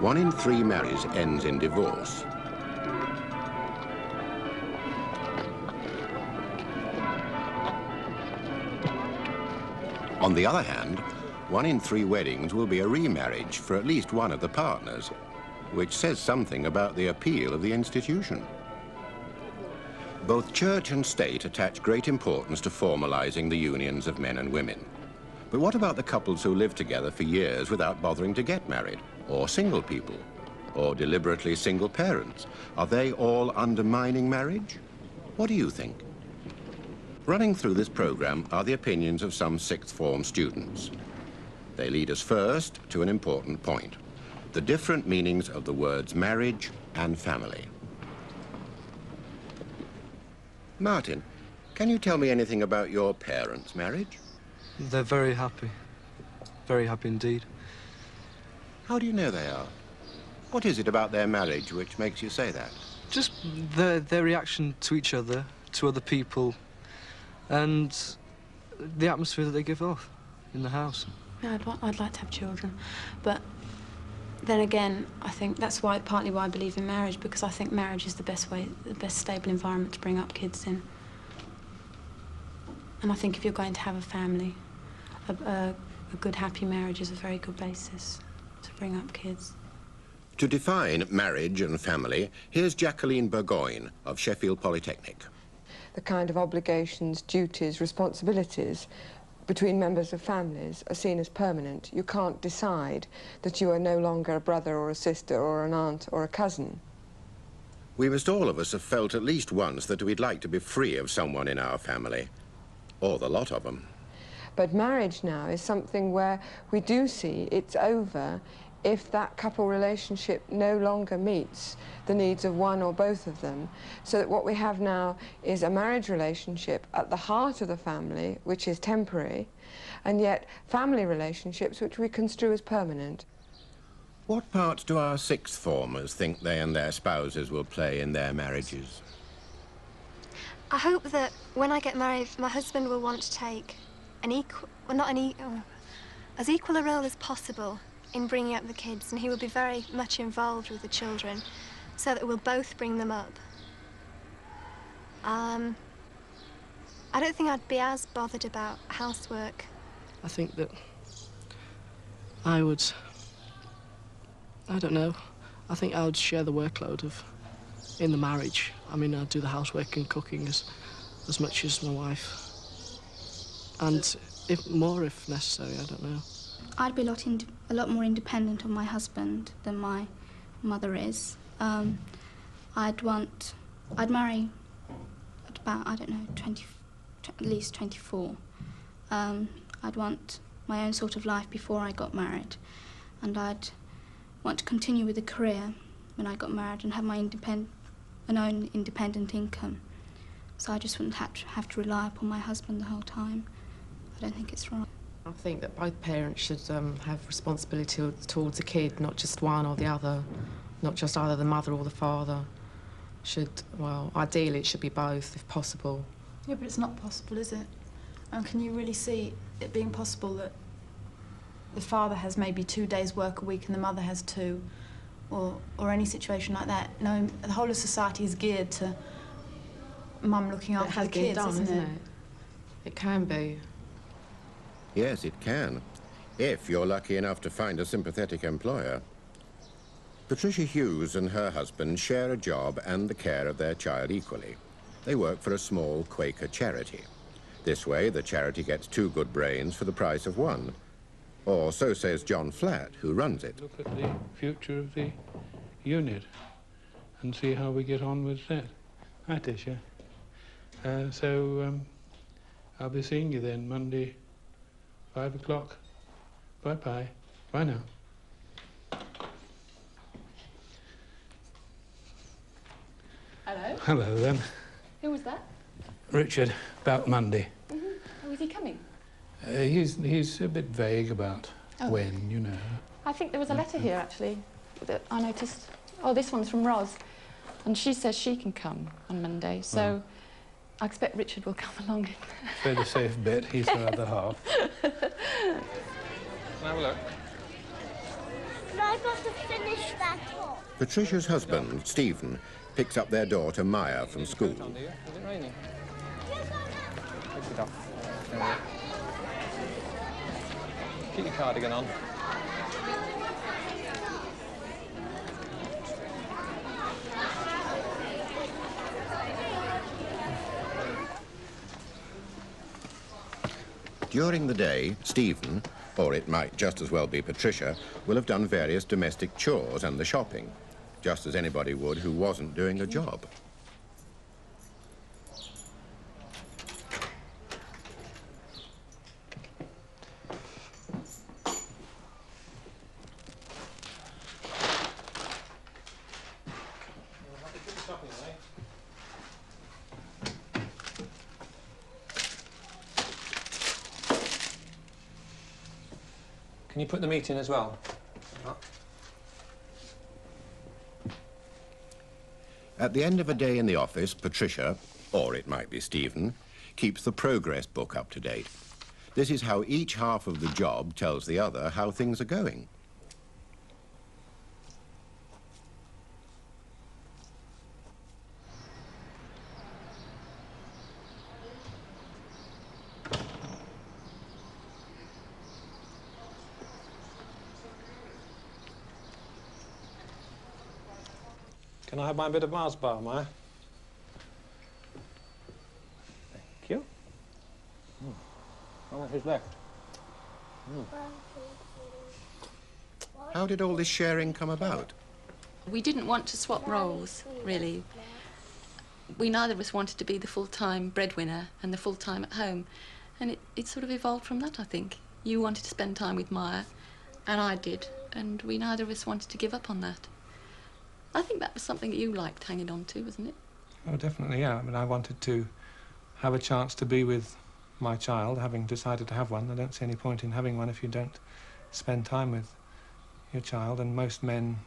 1 in 3 marriages ends in divorce. On the other hand, 1 in 3 weddings will be a remarriage for at least one of the partners, which says something about the appeal of the institution. Both church and state attach great importance to formalizing the unions of men and women. But what about the couples who live together for years without bothering to get married, or single people, or deliberately single parents? Are they all undermining marriage? What do you think? Running through this program are the opinions of some sixth form students. They lead us first to an important point: the different meanings of the words marriage and family. Martin, can you tell me anything about your parents' marriage? They're very happy indeed. How do you know they are? What is it about their marriage which makes you say that? Just their reaction to each other, to other people, and the atmosphere that they give off in the house. Yeah, I'd like to have children, but then again, I think that's partly why I believe in marriage, because I think marriage is the best stable environment to bring up kids in. And I think if you're going to have a family, a good, happy marriage is a very good basis to bring up kids. To define marriage and family, here's Jacqueline Burgoyne of Sheffield Polytechnic. The kind of obligations, duties, responsibilities between members of families are seen as permanent. You can't decide that you are no longer a brother or a sister or an aunt or a cousin. We must all of us have felt at least once that we'd like to be free of someone in our family, or the lot of them. But marriage now is something where we do see it's over if that couple relationship no longer meets the needs of one or both of them. So that what we have now is a marriage relationship at the heart of the family, which is temporary, and yet family relationships which we construe as permanent. What part do our sixth formers think they and their spouses will play in their marriages? I hope that when I get married, my husband will want to take as equal a role as possible in bringing up the kids, and he will be very much involved with the children so that we'll both bring them up. I don't think I'd be as bothered about housework. I think that I would, I don't know, I think I would share the workload in the marriage. I mean, I'd do the housework and cooking as much as my wife. And if necessary, I don't know. I'd be a lot more independent of my husband than my mother is. I'd marry at about, I don't know, at least 24. I'd want my own sort of life before I got married, and I'd want to continue with a career when I got married and have my own independent income. So I just wouldn't have to rely upon my husband the whole time. I don't think it's right. I think that both parents should have responsibility towards a kid, not just one or the other, not just either the mother or the father. Well, ideally it should be both, if possible. Yeah, but it's not possible, is it? And can you really see it being possible that the father has maybe 2 days' work a week and the mother has 2, or any situation like that? No, the whole of society is geared to mum looking after the kids, isn't it? It can be. Yes, it can, if you're lucky enough to find a sympathetic employer. Patricia Hughes and her husband share a job and the care of their child equally. They work for a small Quaker charity. This way, the charity gets 2 good brains for the price of 1. Or so says John Flatt, who runs it. Look at the future of the unit and see how we get on with that. Hi, Tisha. I'll be seeing you then Monday, 5 o'clock. Bye-bye. Bye now. Hello. Hello, then. Who was that? Richard, about Monday. Oh, is he coming? He's a bit vague about when, you know. I think there was a letter here, actually, that I noticed. Oh, this one's from Roz. And she says she can come on Monday, so I expect Richard will come along. Fairly safe bet, he's the other half. Can I have a look? but I've got to finish that off. Patricia's husband, Stephen, picks up their daughter Maya from school. Is it raining? Take it off. Keep your cardigan on. During the day, Stephen, or it might just as well be Patricia, will have done various domestic chores and the shopping, just as anybody would who wasn't doing a job. Can you put the meat in as well? At the end of a day in the office, Patricia, or it might be Stephen, keeps the progress book up to date. This is how each half of the job tells the other how things are going. Can I have my bit of Mars bar, Maya? Thank you. How much is left? How did all this sharing come about? We didn't want to swap roles, really. We neither of us wanted to be the full-time breadwinner and the full-time at home. And it sort of evolved from that, I think. You wanted to spend time with Maya, and I did, and we neither of us wanted to give up on that. I think that was something that you liked hanging on to, wasn't it? Oh, definitely, yeah. I mean, I wanted to have a chance to be with my child, having decided to have one. I don't see any point in having one if you don't spend time with your child, and most men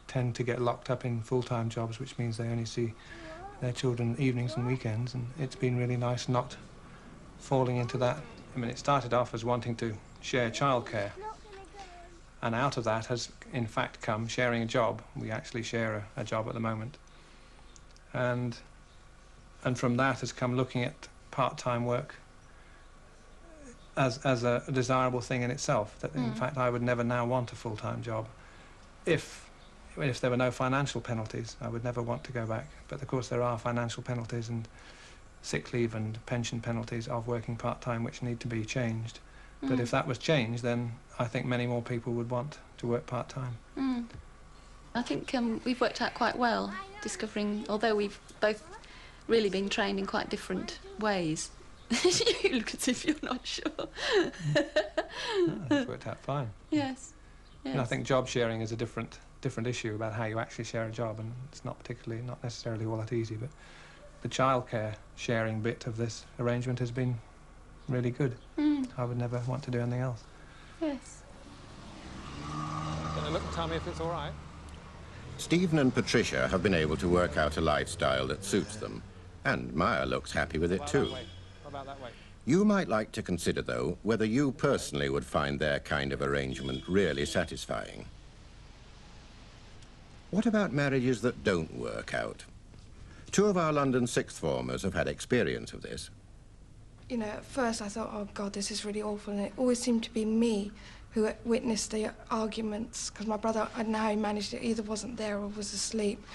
tend to get locked up in full-time jobs, which means they only see their children evenings and weekends, and it's been really nice not falling into that. I mean, it started off as wanting to share childcare, and out of that has, in fact, come sharing a job. We actually share a job at the moment. And from that has come looking at part-time work as a desirable thing in itself, that in fact I would never now want a full-time job. If there were no financial penalties, I would never want to go back. But of course there are financial penalties and sick leave and pension penalties of working part-time which need to be changed. But if that was changed, then I think many more people would want to work part-time. I think we've worked out quite well, discovering, although we've both really been trained in quite different ways. You look as if you're not sure. No, it's worked out fine. Yes. And I think job sharing is a different issue about how you actually share a job, and it's not necessarily all that easy, but the childcare sharing bit of this arrangement has been really good. I would never want to do anything else. Yes. Gonna look and tell me if it's all right? Stephen and Patricia have been able to work out a lifestyle that suits them, and Maya looks happy with it too. What about that way? You might like to consider, though, whether you personally would find their kind of arrangement really satisfying. What about marriages that don't work out? Two of our London sixth formers have had experience of this. You know, at first I thought, oh God, this is really awful, and it always seemed to be me who witnessed the arguments, because my brother, I don't know how he managed it, either wasn't there or was asleep.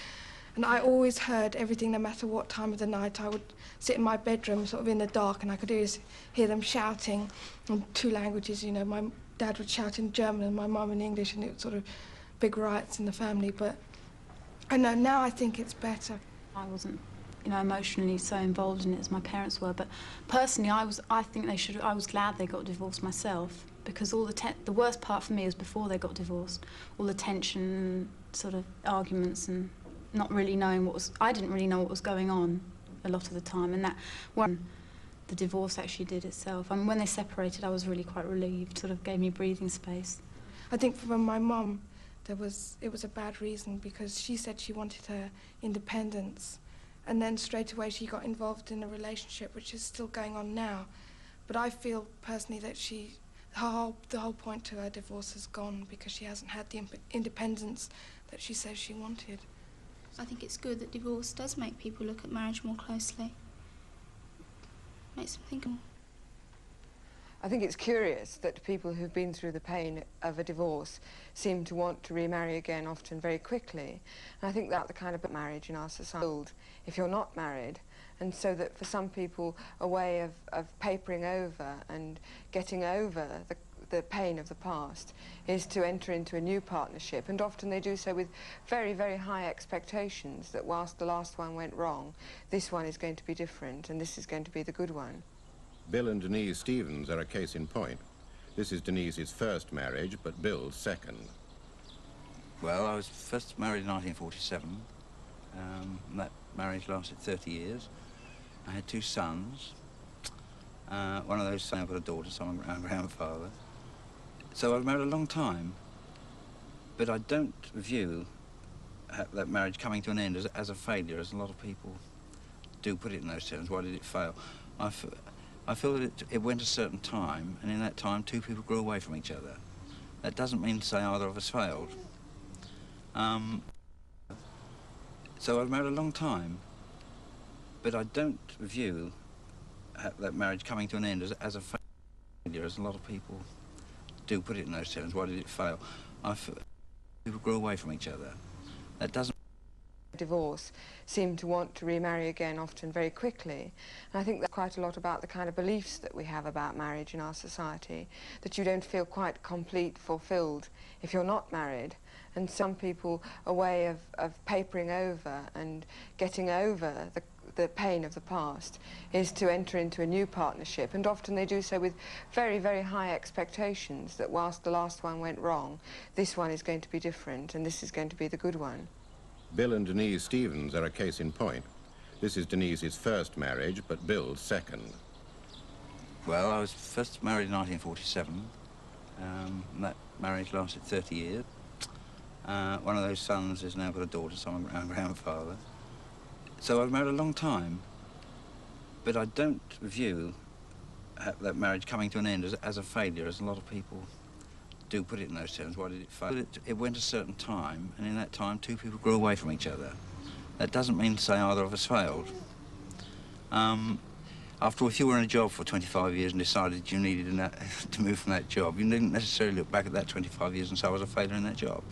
And I always heard everything, no matter what time of the night. I would sit in my bedroom, sort of in the dark, and I could always hear them shouting in two languages. You know, my dad would shout in German and my mum in English, and it was sort of big riots in the family. But I know now I think it's better. I wasn't, you know, emotionally so involved in it as my parents were, but personally, I was glad they got divorced myself, because all the worst part for me was before they got divorced. All the tension, sort of arguments, and not really knowing I didn't really know what was going on a lot of the time, and that when the divorce actually did itself. I mean, when they separated, I was really quite relieved, sort of gave me breathing space. I think for my mum, it was a bad reason, because she said she wanted her independence, and then straight away she got involved in a relationship which is still going on now. But I feel personally that The whole point to her divorce has gone because she hasn't had the independence that she says she wanted. I think it's good that divorce does make people look at marriage more closely. Makes them think more. I think it's curious that people who've been through the pain of a divorce seem to want to remarry again, often very quickly. And I think that's the kind of marriage in our society, if you're not married. And so that for some people, a way of papering over and getting over the pain of the past is to enter into a new partnership. And often they do so with very, very high expectations that whilst the last one went wrong, this one is going to be different and this is going to be the good one. Bill and Denise Stevens are a case in point. This is Denise's first marriage, but Bill's second. Well, I was first married in 1947. That marriage lasted 30 years. I had 2 sons. One of those sons, I've got a daughter, so I'm a grandfather. So I've married a long time, but I don't view that marriage coming to an end as a failure, as a lot of people do put it in those terms. Why did it fail? I feel that it went a certain time, and in that time, 2 people grew away from each other. That doesn't mean to say either of us failed. So I've married a long time, but I don't view that marriage coming to an end as a failure, as a lot of people do put it in those terms. Why did it fail? People grew away from each other. That doesn't divorce seem to want to remarry again, often very quickly. And I think that's quite a lot about the kind of beliefs that we have about marriage in our society, that you don't feel quite complete, fulfilled if you're not married. And some people, a way of papering over and getting over the pain of the past is to enter into a new partnership, and often they do so with very, very high expectations that whilst the last one went wrong, this one is going to be different and this is going to be the good one. Bill and Denise Stevens are a case in point. This is Denise's first marriage, but Bill's second. Well, I was first married in 1947. That marriage lasted 30 years. One of those sons has now got a daughter, so I'm a grandfather. So I've married a long time, but I don't view that marriage coming to an end as a failure, as a lot of people do put it in those terms. Why did it fail? It went a certain time, and in that time, 2 people grew away from each other. That doesn't mean to say either of us failed. After all, if you were in a job for 25 years and decided you needed to move from that job, you didn't necessarily look back at that 25 years and say I was a failure in that job.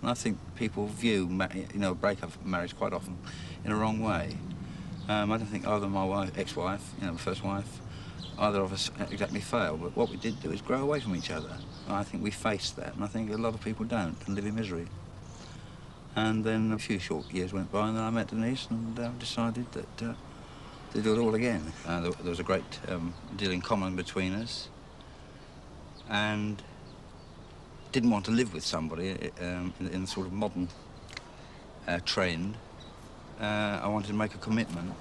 And I think people view, a breakup of marriage quite often in a wrong way. I don't think either my ex-wife, my first wife, either of us exactly failed, but what we did do is grow away from each other. And I think we faced that, and I think a lot of people don't and live in misery. And then a few short years went by, and then I met Denise and decided that to do it all again. There was a great deal in common between us, and didn't want to live with somebody in the sort of modern trend. I wanted to make a commitment.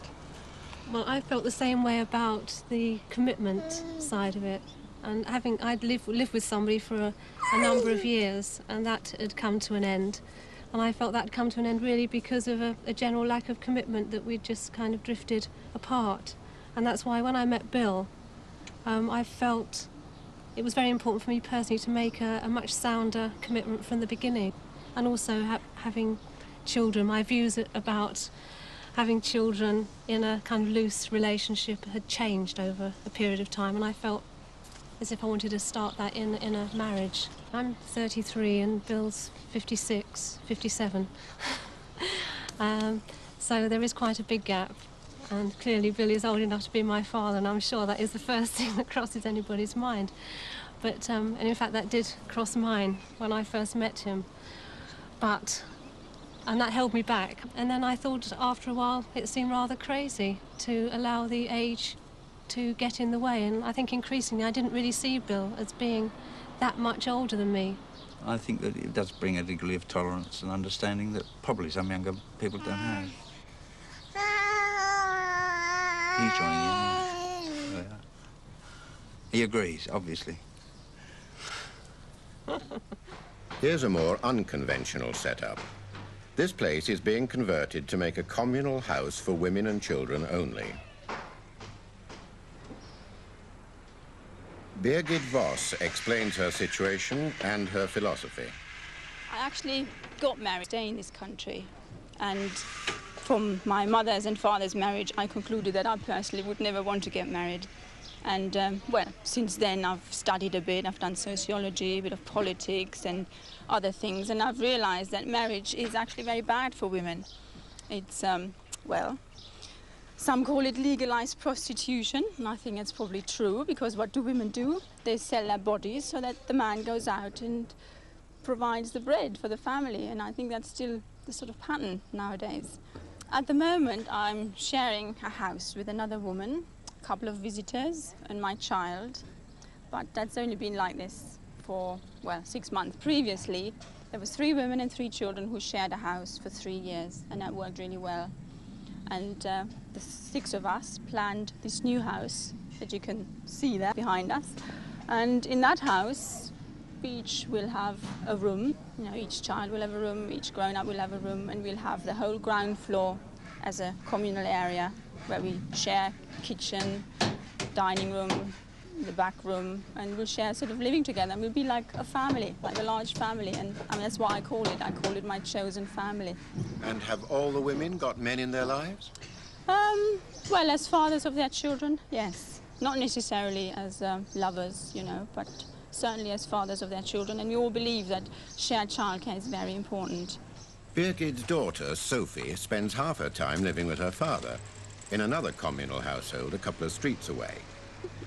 Well, I felt the same way about the commitment side of it. And I'd lived with somebody for a number of years, and that had come to an end. And I felt that had come to an end really because of a general lack of commitment, that we'd just kind of drifted apart. And that's why when I met Bill, I felt it was very important for me personally to make a much sounder commitment from the beginning. And also having children, my views about having children in a kind of loose relationship had changed over a period of time, and I felt as if I wanted to start that in a marriage. I'm 33 and Bill's 56, 57. So there is quite a big gap, and clearly Bill is old enough to be my father, and I'm sure that is the first thing that crosses anybody's mind. But, and in fact that did cross mine when I first met him. And that held me back. And then I thought after a while it seemed rather crazy to allow the age to get in the way. And I think increasingly I didn't really see Bill as being that much older than me. I think that it does bring a degree of tolerance and understanding that probably some younger people don't have. He's joining in. Yeah. He agrees, obviously. Here's a more unconventional setup. This place is being converted to make a communal house for women and children only. Birgit Voss explains her situation and her philosophy. I actually got married, stay in this country, and from my mother's and father's marriage, I concluded that I personally would never want to get married. And, well, since then I've studied a bit, I've done sociology, a bit of politics and other things, and I've realized that marriage is actually very bad for women. It's, well, some call it legalized prostitution, and I think it's probably true, because what do women do? They sell their bodies so that the man goes out and provides the bread for the family, and I think that's still the sort of pattern nowadays. At the moment, I'm sharing a house with another woman, a couple of visitors, and my child, but that's only been like this for, well, 6 months. Previously, there was 3 women and 3 children who shared a house for 3 years, and that worked really well. And the 6 of us planned this new house that you can see there behind us. And in that house, each will have a room. You know, each child will have a room, each grown-up will have a room, and we'll have the whole ground floor as a communal area where we share kitchen, dining room, the back room, and we'll share sort of living together. And we'll be like a family, like a large family, and I mean, that's what I call it. I call it my chosen family. And have all the women got men in their lives? Well, as fathers of their children, yes. Not necessarily as lovers, you know, but certainly as fathers of their children, and we all believe that shared childcare is very important. Birgit's daughter, Sophie, spends half her time living with her father in another communal household a couple of streets away.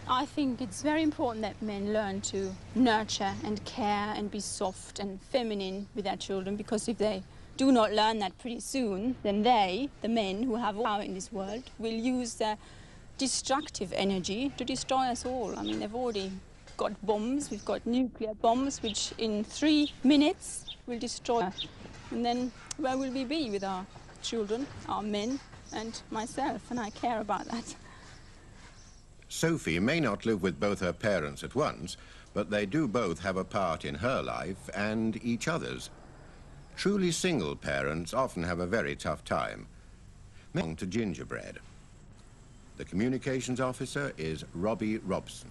I think it's very important that men learn to nurture and care and be soft and feminine with their children, because if they do not learn that pretty soon, then they, the men who have power in this world, will use their destructive energy to destroy us all. I mean, they've already got bombs, we've got nuclear bombs, which in 3 minutes will destroy us. And then where will we be with our children, our men, and myself? And I care about that. Sophie may not live with both her parents at once, but they do both have a part in her life and each other's. Truly single parents often have a very tough time. Belong to Gingerbread. The communications officer is Robbie Robson.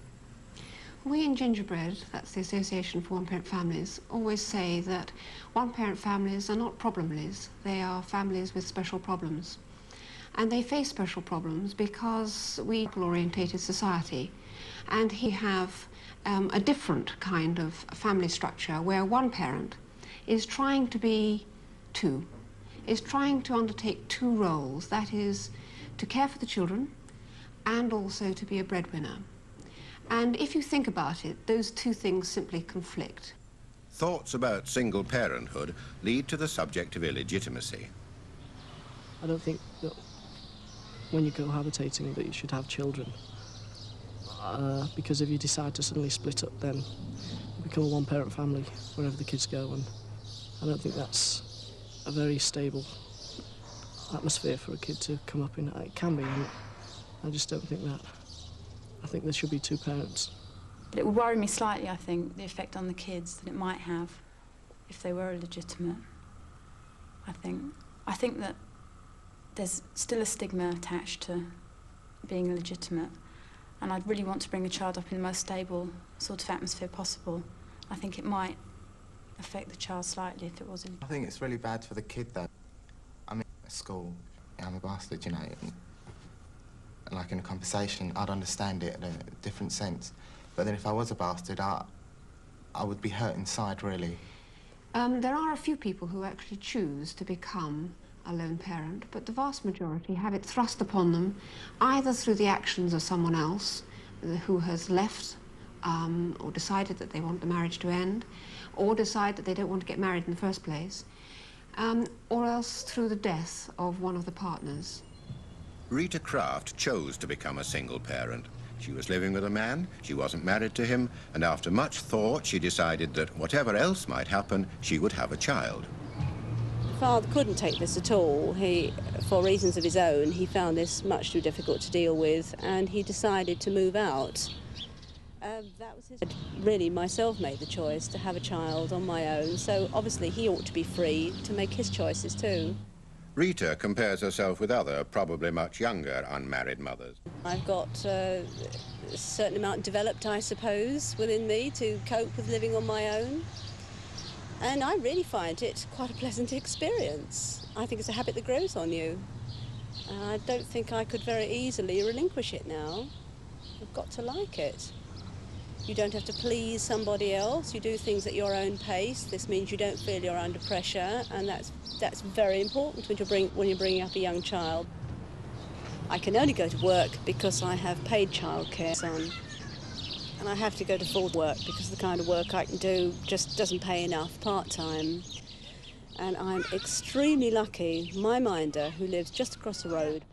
We in Gingerbread, that's the Association for One-Parent Families, always say that one-parent families are not problemless. They are families with special problems. And they face special problems because we are an orientated society. And we have a different kind of family structure where one parent is trying to be 2, is trying to undertake 2 roles. That is, to care for the children and also to be a breadwinner. And if you think about it, those 2 things simply conflict. Thoughts about single parenthood lead to the subject of illegitimacy. I don't think that when you go habitating that you should have children. Because if you decide to suddenly split up, then you become a one-parent family wherever the kids go, and I don't think that's a very stable atmosphere for a kid to come up in. It can be, and I just don't think that. I think there should be 2 parents. But it would worry me slightly, I think, the effect on the kids that it might have if they were illegitimate. I think that there's still a stigma attached to being illegitimate, and I'd really want to bring a child up in the most stable sort of atmosphere possible. I think it might affect the child slightly if it was illegitimate. I think it's really bad for the kid, though. I mean, at school, I'm a bastard, you know. Like in a conversation, I'd understand it in a different sense. But then if I was a bastard, I would be hurt inside, really. There are a few people who actually choose to become a lone parent, but the vast majority have it thrust upon them either through the actions of someone else who has left or decided that they want the marriage to end, or decide that they don't want to get married in the first place, or else through the death of one of the partners. Rita Kraft chose to become a single parent. She was living with a man, she wasn't married to him, and after much thought, she decided that whatever else might happen, she would have a child. Father couldn't take this at all. For reasons of his own, he found this much too difficult to deal with, and he decided to move out. That was his... Really, myself made the choice to have a child on my own, so obviously he ought to be free to make his choices too. Rita compares herself with other, probably much younger, unmarried mothers. I've got a certain amount developed, I suppose, within me to cope with living on my own. And I really find it quite a pleasant experience. I think it's a habit that grows on you. And I don't think I could very easily relinquish it now. I've got to like it. You don't have to please somebody else. You do things at your own pace. This means you don't feel you're under pressure, and that's very important when you're bringing up a young child. I can only go to work because I have paid childcare, son. And I have to go to full work because the kind of work I can do just doesn't pay enough part-time. And I'm extremely lucky, my minder, who lives just across the road,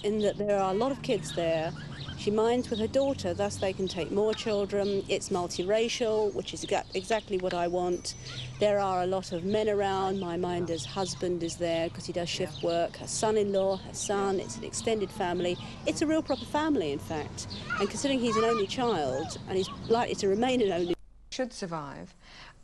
in that there are a lot of kids there. She minds with her daughter, thus they can take more children. It's multiracial, which is exactly what I want. There are a lot of men around. My minder's husband is there because he does shift work. Her son-in-law, her son, it's an extended family. It's a real proper family, in fact. And considering he's an only child, and he's likely to remain an only... Should survive.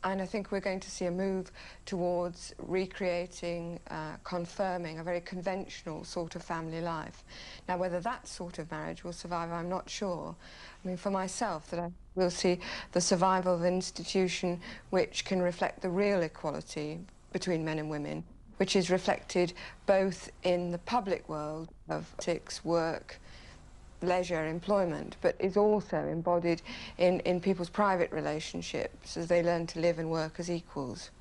And I think we're going to see a move towards recreating, confirming a very conventional sort of family life. Now, whether that sort of marriage will survive, I'm not sure. I mean, for myself, that I will see the survival of an institution which can reflect the real equality between men and women, which is reflected both in the public world of politics, work, leisure, employment, but is also embodied in people's private relationships as they learn to live and work as equals.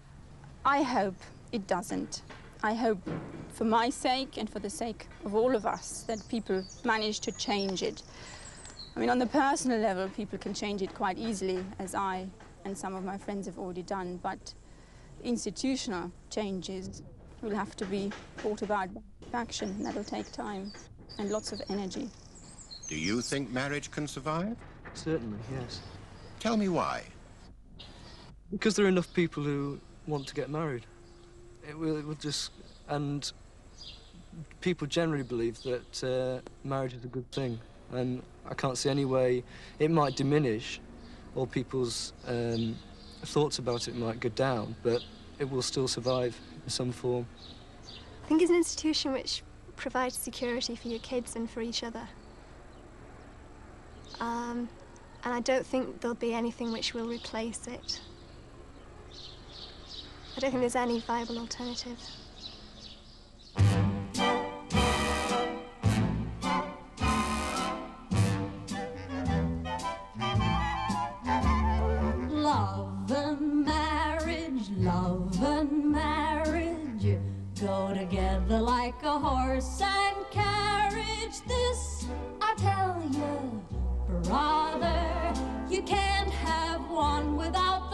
I hope it doesn't. I hope for my sake and for the sake of all of us that people manage to change it. I mean, on the personal level, people can change it quite easily, as I and some of my friends have already done, but institutional changes will have to be brought about by action, and that'll take time and lots of energy. Do you think marriage can survive? Certainly, yes. Tell me why. Because there are enough people who want to get married. It will just... And people generally believe that marriage is a good thing. And I can't see any way... It might diminish, or people's thoughts about it might go down, but it will still survive in some form. I think it's an institution which provides security for your kids and for each other. And I don't think there'll be anything which will replace it. I don't think there's any viable alternative. Love and marriage go together like a horse and carriage. This I tell you, brother, you can't have one without